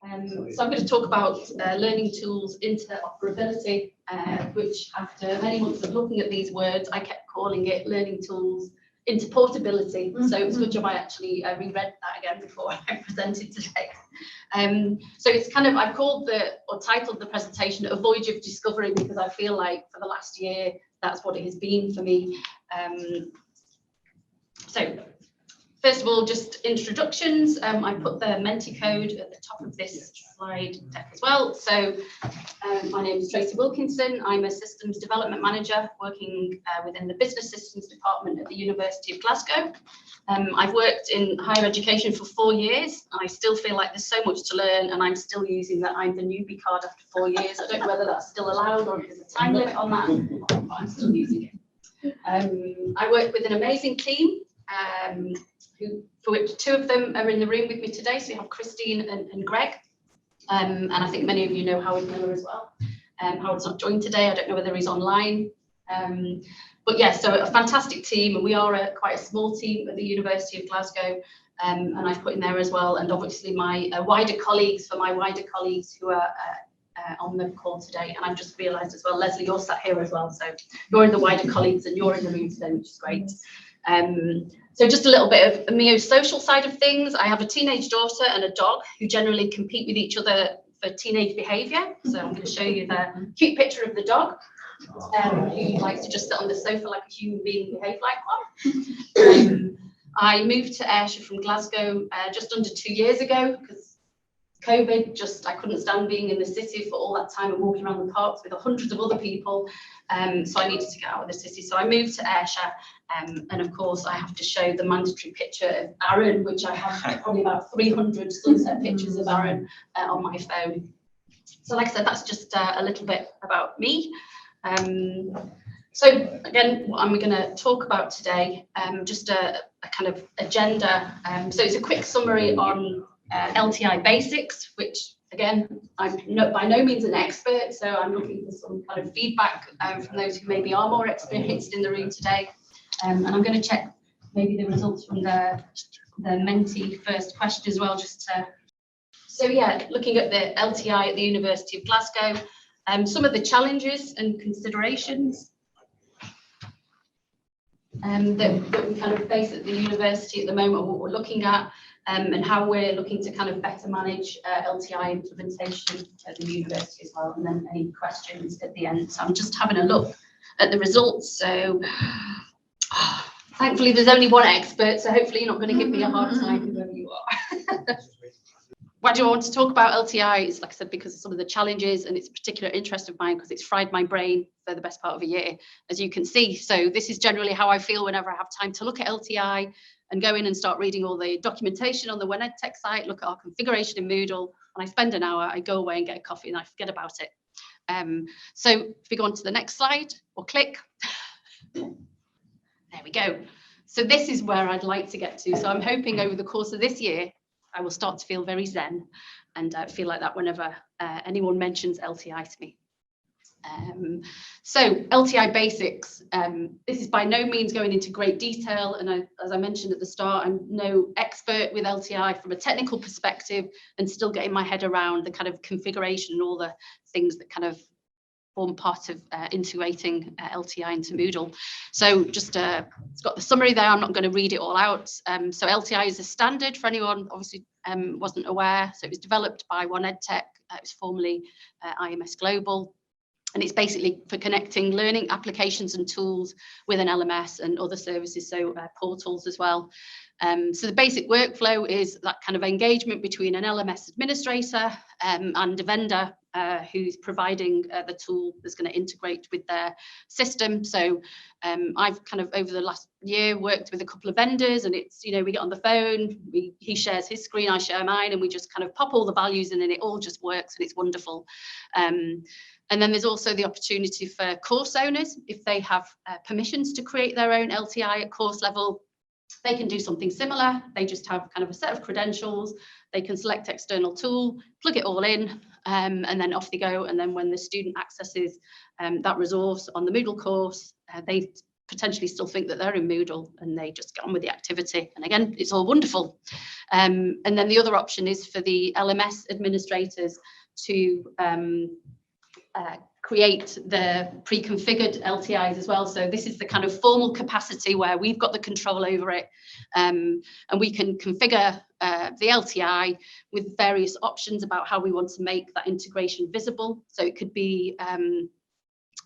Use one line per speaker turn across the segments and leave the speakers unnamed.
So I'm going to talk about learning tools interoperability, which after many months of looking at these words, I kept calling it learning tools interportability. So it was a good job I actually reread that again before I presented today. So it's kind of, I've called or titled the presentation A Voyage of Discovery, because I feel like for the last year, that's what it has been for me. So first of all, just introductions. I put the Menti code at the top of this slide deck as well. So my name is Tracy Wilkinson. I'm a systems development manager working within the business systems department at the University of Glasgow. I've worked in higher education for 4 years. I still feel like there's so much to learn, and I'm still using that I'm the newbie card after 4 years. I don't know whether that's still allowed or if there's a time limit on that, but I'm still using it. I work with an amazing team. For which 2 of them are in the room with me today. So we have Christine and Greg. And I think many of you know Howard Miller as well. Howard's not joined today. I don't know whether he's online. But yeah, so a fantastic team. And we are quite a small team at the University of Glasgow. And I've put in there as well. And obviously my wider colleagues who are on the call today. And I've just realised as well, Leslie, you're sat here as well. So you're in the wider colleagues and you're in the room today, which is great. So just a little bit of Mio's social side of things. I have a teenage daughter and a dog who generally compete with each other for teenage behaviour. So I'm going to show you the cute picture of the dog, who likes to just sit on the sofa like a human being and behave like one. I moved to Ayrshire from Glasgow just under 2 years ago because COVID, I couldn't stand being in the city for all that time and walking around the parks with hundreds of other people. So I needed to get out of the city. So I moved to Ayrshire. And of course, I have to show the mandatory picture of Aaron, which I have probably about 300 sunset pictures of Aaron on my phone. So like I said, that's just a little bit about me. So again, what I'm going to talk about today, just a kind of agenda. So it's a quick summary on LTI Basics, which again, I'm by no means an expert, so I'm looking for some kind of feedback from those who maybe are more experienced in the room today. And I'm going to check maybe the results from the Menti first question as well, just to. So yeah, looking at the LTI at the University of Glasgow, some of the challenges and considerations that we kind of face at the university at the moment, what we're looking at, and how we're looking to kind of better manage LTI implementation at the university as well, and then any questions at the end. So I'm just having a look at the results. So thankfully there's only one expert, so hopefully you're not going to give me a hard time, whoever you are. Why do I want to talk about LTI? It's like I said, because of some of the challenges, and it's a particular interest of mine because it's fried my brain for the best part of a year, as you can see. So this is generally how I feel whenever I have time to look at LTI and go in and start reading all the documentation on the OneEdTech site, look at our configuration in Moodle, and I spend an hour, I go away and get a coffee and I forget about it. So if we go on to the next slide or click, there we go. So this is where I'd like to get to. So I'm hoping over the course of this year, I will start to feel very zen and feel like that whenever anyone mentions LTI to me. So LTI Basics, this is by no means going into great detail, and as I mentioned at the start, I'm no expert with LTI from a technical perspective and still getting my head around the kind of configuration and all the things that kind of form part of integrating LTI into Moodle. So just it's got the summary there. I'm not going to read it all out. So LTI is a standard for anyone obviously wasn't aware. So it was developed by OneEdTech. It was formerly IMS Global. And it's basically for connecting learning applications and tools with an LMS and other services, so portals as well. So the basic workflow is that kind of engagement between an LMS administrator and a vendor who's providing the tool that's going to integrate with their system. So I've kind of over the last year worked with a couple of vendors, and it's, you know, we get on the phone, he shares his screen, I share mine, and we just kind of pop all the values in and it all just works and it's wonderful. And then there's also the opportunity for course owners, if they have permissions to create their own LTI at course level, they can do something similar. They just have kind of a set of credentials. They can select external tool, plug it all in, and then off they go. And then when the student accesses that resource on the Moodle course, they potentially still think that they're in Moodle and they just get on with the activity. And again, it's all wonderful. And then the other option is for the LMS administrators to create the pre-configured LTIs as well. So this is the kind of formal capacity where we've got the control over it, and we can configure the LTI with various options about how we want to make that integration visible. So it could be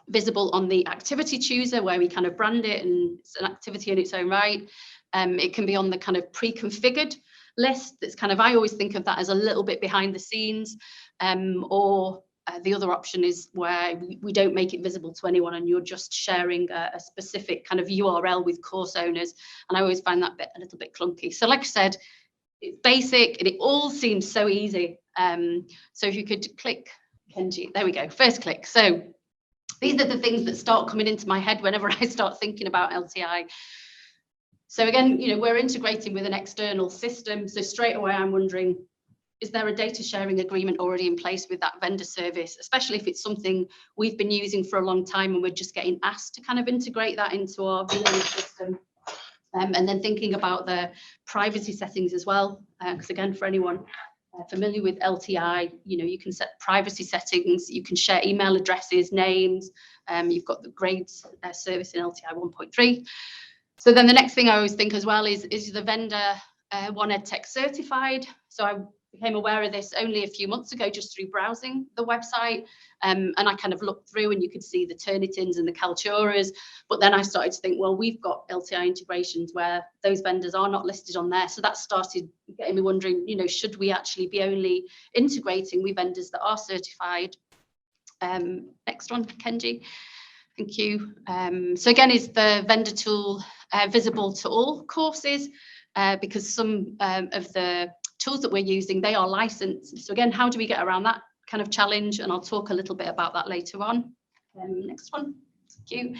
visible on the activity chooser where we kind of brand it and it's an activity in its own right. It can be on the kind of pre-configured list. That's kind of, I always think of that as a little bit behind the scenes, or the other option is where we don't make it visible to anyone and you're just sharing a specific kind of URL with course owners. And I always find that bit a little bit clunky. So like I said, it's basic and it all seems so easy. So if you could click, Kenji, there we go, first click. So these are the things that start coming into my head whenever I start thinking about LTI. So again, you know, we're integrating with an external system. So straight away, I'm wondering, is there a data sharing agreement already in place with that vendor service, especially if it's something we've been using for a long time and we're just getting asked to kind of integrate that into our VA system. And then thinking about the privacy settings as well, because again, for anyone familiar with LTI, you know, you can set privacy settings, you can share email addresses, names, you've got the grades service in LTI 1.3. So then the next thing I always think as well is the vendor One EdTech certified? So I became aware of this only a few months ago just through browsing the website, and I kind of looked through and you could see the Turnitins and the Kalturas, but then I started to think, well, we've got LTI integrations where those vendors are not listed on there, so that started getting me wondering, you know, should we actually be only integrating with vendors that are certified? Next one, Kenji. Thank you. So again, is the vendor tool visible to all courses? Because some of the tools that we're using, they are licensed. So again, how do we get around that kind of challenge? And I'll talk a little bit about that later on. Next one, thank you.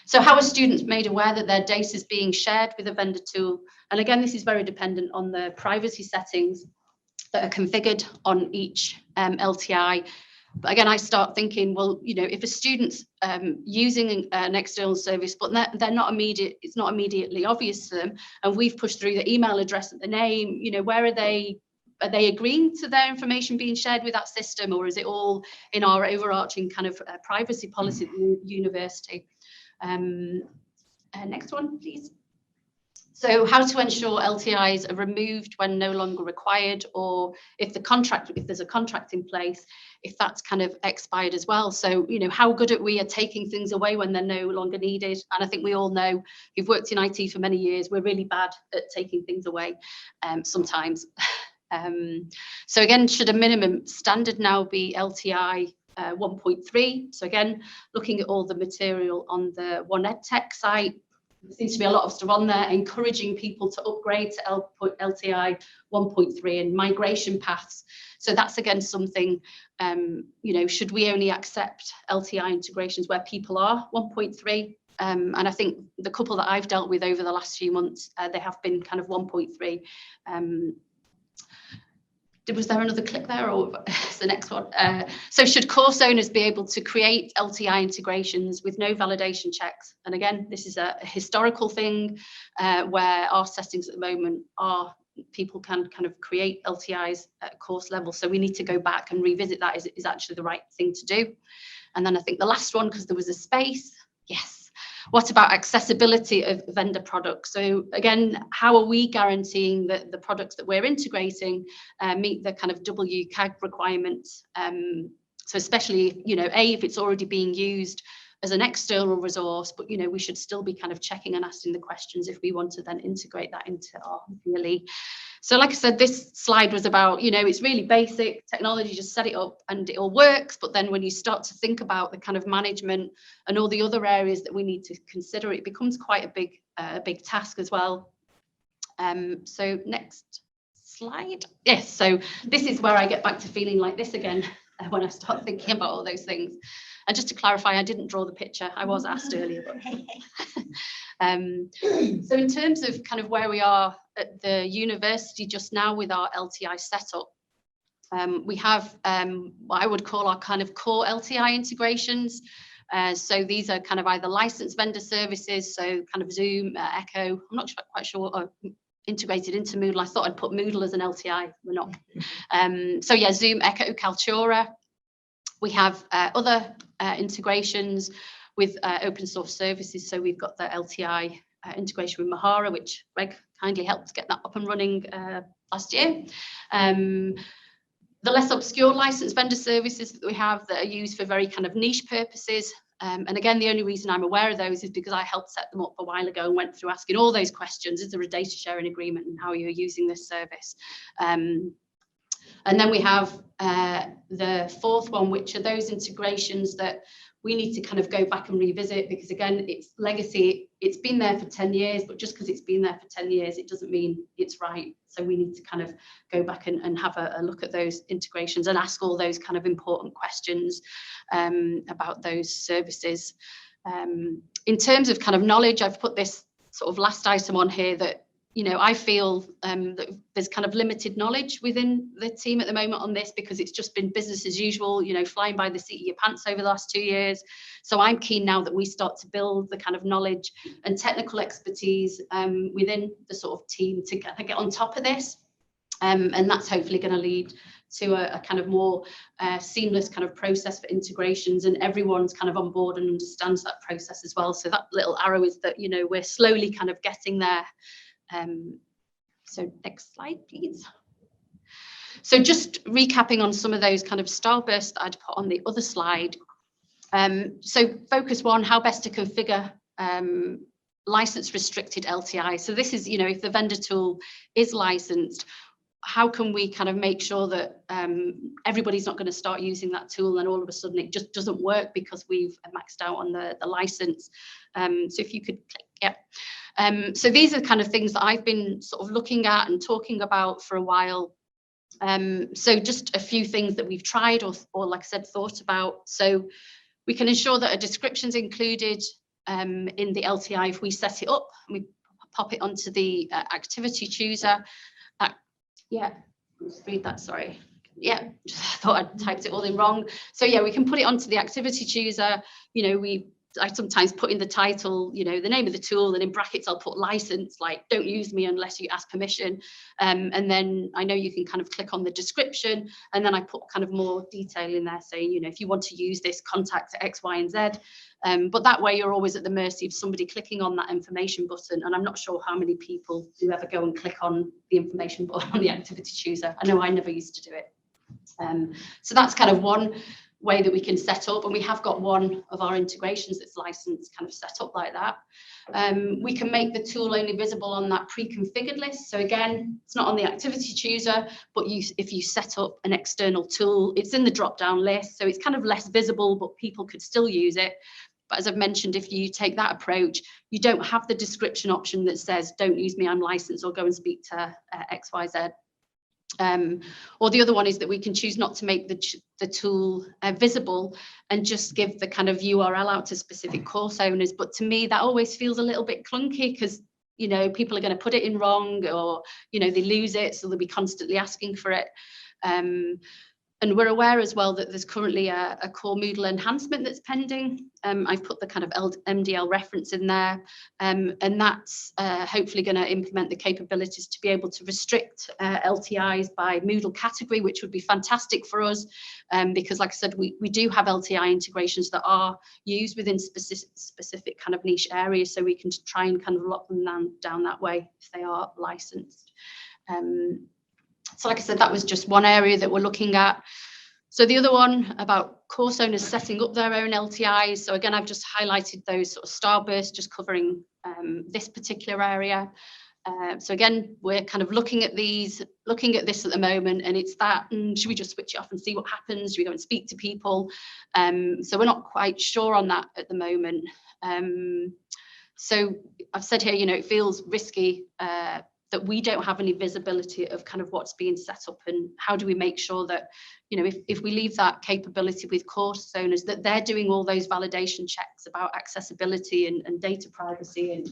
So how are students made aware that their data is being shared with a vendor tool? And again, this is very dependent on the privacy settings that are configured on each LTI. But again, I start thinking, well, you know, if a student's using an external service, but they're not immediate, it's not immediately obvious to them, and we've pushed through the email address and the name, you know, where are they agreeing to their information being shared with that system, or is it all in our overarching kind of privacy policy at the university? Next one, please. So how to ensure LTIs are removed when no longer required, or if there's a contract in place, if that's kind of expired as well. So, you know, how good are we at taking things away when they're no longer needed? And I think we all know, who've worked in IT for many years, we're really bad at taking things away sometimes. So again, should a minimum standard now be LTI 1.3? So again, looking at all the material on the One EdTech site, there seems to be a lot of stuff on there encouraging people to upgrade to LTI 1.3 and migration paths. So that's again something, you know, should we only accept LTI integrations where people are 1.3? And I think the couple that I've dealt with over the last few months, they have been kind of 1.3. Was there another click there, or it's the next one? So should course owners be able to create LTI integrations with no validation checks? And again, this is a historical thing where our settings at the moment are people can kind of create LTIs at course level. So we need to go back and revisit that. Is actually the right thing to do? And then I think the last one, because there was a space, yes. What about accessibility of vendor products? So again, how are we guaranteeing that the products that we're integrating meet the kind of WCAG requirements? So especially, you know, if it's already being used as an external resource, but, you know, we should still be kind of checking and asking the questions if we want to then integrate that into our VLE. So like I said, this slide was about, you know, it's really basic technology, just set it up and it all works. But then when you start to think about the kind of management and all the other areas that we need to consider, it becomes quite a big task as well. So next slide. Yes, so this is where I get back to feeling like this again when I start thinking about all those things. And just to clarify, I didn't draw the picture. I was asked earlier. But so in terms of kind of where we are at the university just now with our LTI setup, we have what I would call our kind of core LTI integrations. So these are kind of either licensed vendor services, so kind of Zoom, Echo. I'm not quite sure. Integrated into Moodle. I thought I'd put Moodle as an LTI. We're not. So yeah, Zoom, Echo, Kaltura. We have other integrations with open source services. So we've got the LTI integration with Mahara, which Greg kindly helped get that up and running last year. The less obscure licensed vendor services that we have that are used for very kind of niche purposes. And again, the only reason I'm aware of those is because I helped set them up a while ago and went through asking all those questions. Is there a data sharing agreement and how are you using this service? And then we have the fourth one, which are those integrations that we need to kind of go back and revisit, because again, it's legacy. It's been there for 10 years, but just because it's been there for 10 years, it doesn't mean it's right. So we need to kind of go back and have a look at those integrations and ask all those kind of important questions about those services. In terms of kind of knowledge, I've put this sort of last item on here that, you know, I feel that there's kind of limited knowledge within the team at the moment on this, because it's just been business as usual, you know, flying by the seat of your pants over the last 2 years. So I'm keen now that we start to build the kind of knowledge and technical expertise within the sort of team to get on top of this. And that's hopefully going to lead to a kind of more seamless kind of process for integrations, and everyone's kind of on board and understands that process as well. So that little arrow is that, you know, we're slowly kind of getting there. So next slide, please. So just recapping on some of those kind of starbursts that I'd put on the other slide. So focus one, how best to configure license restricted LTI. So this is, you know, if the vendor tool is licensed, how can we kind of make sure that everybody's not going to start using that tool and all of a sudden it just doesn't work because we've maxed out on the license. So if you could click, yeah. So these are kind of things that I've been sort of looking at and talking about for a while. So just a few things that we've tried or like I said, thought about. So we can ensure that a description's included in the LTI if we set it up and we pop it onto the activity chooser. Yeah, let's read that, sorry. Yeah, I thought I'd typed it all in wrong. So yeah, we can put it onto the activity chooser. You know, I sometimes put in the title, you know, the name of the tool, and in brackets I'll put license, like don't use me unless you ask permission. And then I know you can kind of click on the description, and then I put kind of more detail in there saying, you know, if you want to use this, contact X, Y, and Z. But that way you're always at the mercy of somebody clicking on that information button. And I'm not sure how many people do ever go and click on the information button on the activity chooser. I know I never used to do it. So that's kind of one way that we can set up, and we have got one of our integrations that's licensed kind of set up like that. We can make the tool only visible on that pre-configured list. So again, it's not on the activity chooser, but if you set up an external tool, it's in the drop-down list, so it's kind of less visible, but people could still use it. But as I've mentioned, if you take that approach, you don't have the description option that says, don't use me, I'm licensed, or go and speak to XYZ. Or the other one is that we can choose not to make the tool visible and just give the kind of URL out to specific course owners. But to me, that always feels a little bit clunky because, you know, people are going to put it in wrong, or, you know, they lose it, so they'll be constantly asking for it. And we're aware as well that there's currently a core Moodle enhancement that's pending. I've put the kind of MDL reference in there, and that's hopefully going to implement the capabilities to be able to restrict LTIs by Moodle category, which would be fantastic for us, because like I said, we do have LTI integrations that are used within specific kind of niche areas, so we can try and kind of lock them down that way if they are licensed. So like I said, that was just one area that we're looking at. So the other one about course owners setting up their own LTIs. So again, I've just highlighted those sort of starbursts, just covering this particular area. So again, we're kind of looking at this at the moment, and it's that, should we just switch it off and see what happens? Should we go and speak to people? So we're not quite sure on that at the moment. So I've said here, you know, it feels risky that we don't have any visibility of kind of what's being set up, and how do we make sure that, you know, if we leave that capability with course owners, that they're doing all those validation checks about accessibility and data privacy,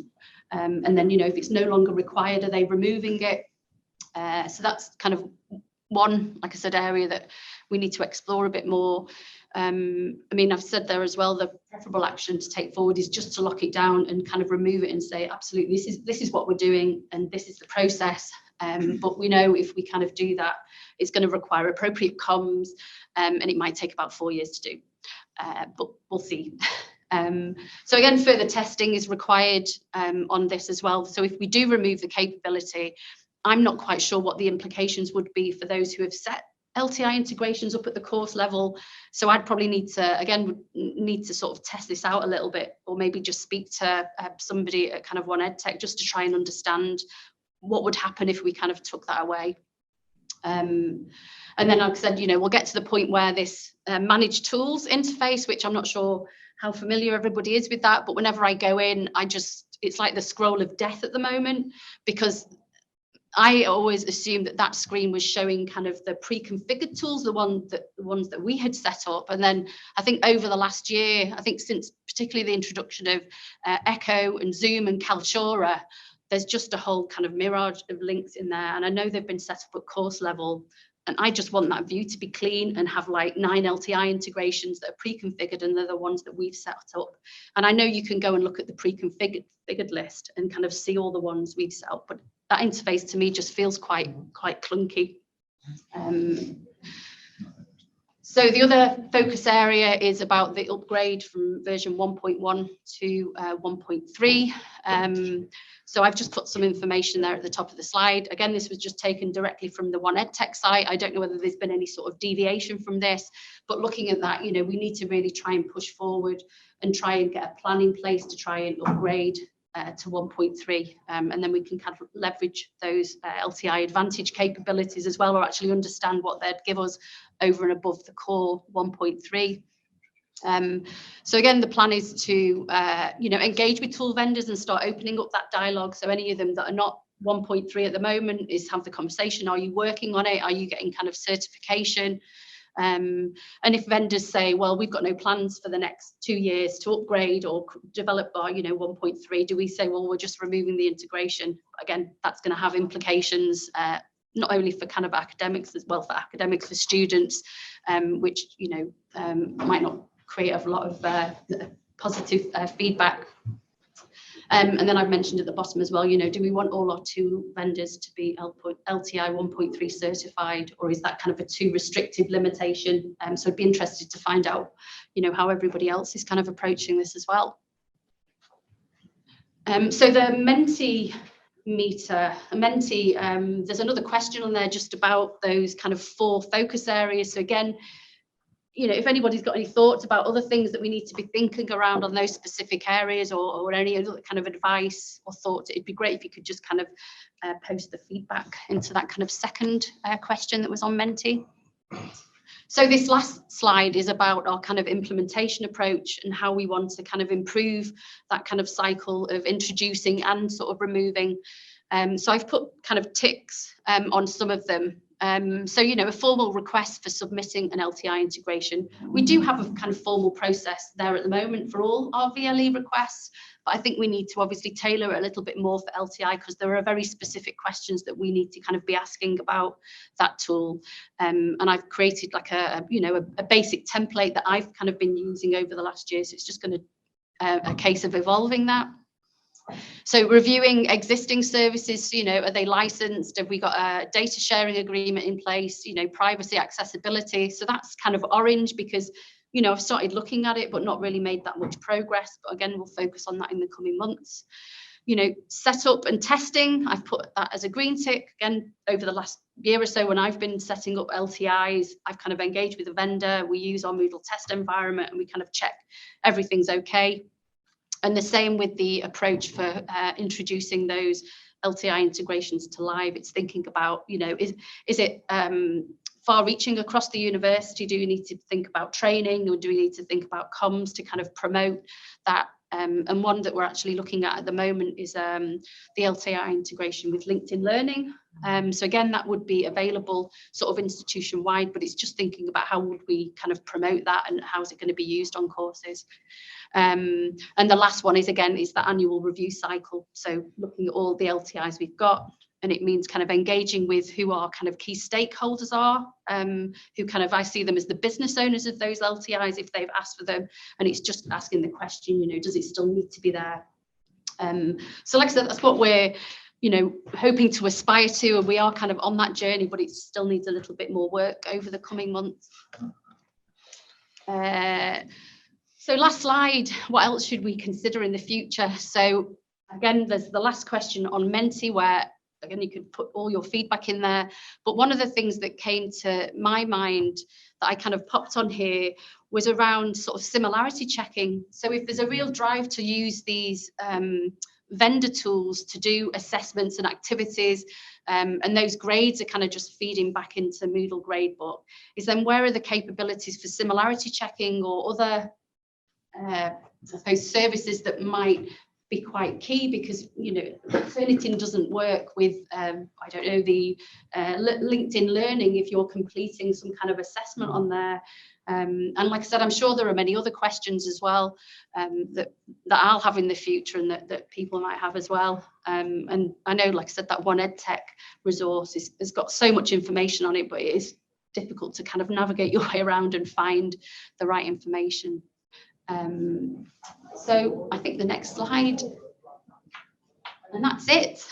and then, you know, if it's no longer required, are they removing it? So that's kind of one, like I said, area that we need to explore a bit more. I mean, I've said there as well, the preferable action to take forward is just to lock it down and kind of remove it and say, absolutely, this is what we're doing and this is the process. But we know if we kind of do that, it's going to require appropriate comms, and it might take about 4 years to do. But we'll see. So again, further testing is required on this as well. So if we do remove the capability, I'm not quite sure what the implications would be for those who have set LTI integrations up at the course level. So I'd probably need to sort of test this out a little bit, or maybe just speak to somebody at kind of One EdTech just to try and understand what would happen if we kind of took that away. And then, like I said, you know, we'll get to the point where this managed tools interface, which I'm not sure how familiar everybody is with that, but whenever I go in, it's like the scroll of death at the moment, because I always assumed that screen was showing kind of the pre-configured tools, the ones that we had set up. And then I think over the last year, I think since particularly the introduction of Echo and Zoom and Kaltura, there's just a whole kind of mirage of links in there. And I know they've been set up at course level. And I just want that view to be clean and have like 9 LTI integrations that are pre-configured, and they're the ones that we've set up. And I know you can go and look at the pre-configured list and kind of see all the ones we've set up, but that interface to me just feels quite clunky. So the other focus area is about the upgrade from version 1.1 to 1.3. So I've just put some information there at the top of the slide. Again, this was just taken directly from the One EdTech site. I don't know whether there's been any sort of deviation from this, but looking at that, you know, we need to really try and push forward and try and get a plan in place to try and upgrade to 1.3, and then we can kind of leverage those LTI Advantage capabilities as well, or actually understand what they'd give us over and above the core 1.3. So again, the plan is to you know, engage with tool vendors and start opening up that dialogue. So any of them that are not 1.3 at the moment, is have the conversation. Are you working on it? Are you getting kind of certification? And if vendors say, well, we've got no plans for the next 2 years to upgrade or develop our, you know, 1.3, do we say, well, we're just removing the integration? Again, that's going to have implications, not only for kind of academics as well, for academics, for students, which, you know, might not create a lot of positive feedback. And then I've mentioned at the bottom as well, you know, do we want all our tool vendors to be LTI 1.3 certified, or is that kind of a too restrictive limitation? So I'd be interested to find out, you know, how everybody else is kind of approaching this as well. So the Mentimeter, there's another question on there just about those kind of 4 focus areas. So again, you know, if anybody's got any thoughts about other things that we need to be thinking around on those specific areas, or any other kind of advice or thoughts, it'd be great if you could just kind of post the feedback into that kind of second question that was on Menti. So this last slide is about our kind of implementation approach and how we want to kind of improve that kind of cycle of introducing and sort of removing. So I've put kind of ticks on some of them. So, you know, a formal request for submitting an LTI integration. We do have a kind of formal process there at the moment for all our VLE requests, but I think we need to obviously tailor it a little bit more for LTI, because there are very specific questions that we need to kind of be asking about that tool. And I've created like a basic template that I've kind of been using over the last year. So it's just going to a case of evolving that. So reviewing existing services, you know, are they licensed? Have we got a data sharing agreement in place? You know, privacy, accessibility. So that's kind of orange because, you know, I've started looking at it, but not really made that much progress. But again, we'll focus on that in the coming months. You know, setup and testing, I've put that as a green tick. Again, over the last year or so, when I've been setting up LTIs, I've kind of engaged with a vendor. We use our Moodle test environment and we kind of check everything's okay. And the same with the approach for introducing those LTI integrations to live. It's thinking about, you know, is it far-reaching across the university? Do we need to think about training, or do we need to think about comms to kind of promote that? And one that we're actually looking at the moment is the LTI integration with LinkedIn Learning. So again, that would be available sort of institution-wide, but it's just thinking about how would we kind of promote that and how is it going to be used on courses. And the last one is, again, is the annual review cycle. So looking at all the LTIs we've got, and it means kind of engaging with who our kind of key stakeholders are, who kind of, I see them as the business owners of those LTIs if they've asked for them, and it's just asking the question, you know, does it still need to be there? So like I said, that's what we're, you know, hoping to aspire to, and we are kind of on that journey, but it still needs a little bit more work over the coming months. So last slide, what else should we consider in the future? So again, there's the last question on Menti, where again, you could put all your feedback in there. But one of the things that came to my mind that I kind of popped on here was around sort of similarity checking. So if there's a real drive to use these vendor tools to do assessments and activities, and those grades are kind of just feeding back into Moodle gradebook, is then where are the capabilities for similarity checking or other I suppose services that might be quite key, because you know Turnitin doesn't work with I don't know, the LinkedIn Learning if you're completing some kind of assessment on there. And like I said, I'm sure there are many other questions as well that I'll have in the future, and that people might have as well. And I know, like I said, that One EdTech resource has got so much information on it, but it is difficult to kind of navigate your way around and find the right information. So I think the next slide, and that's it.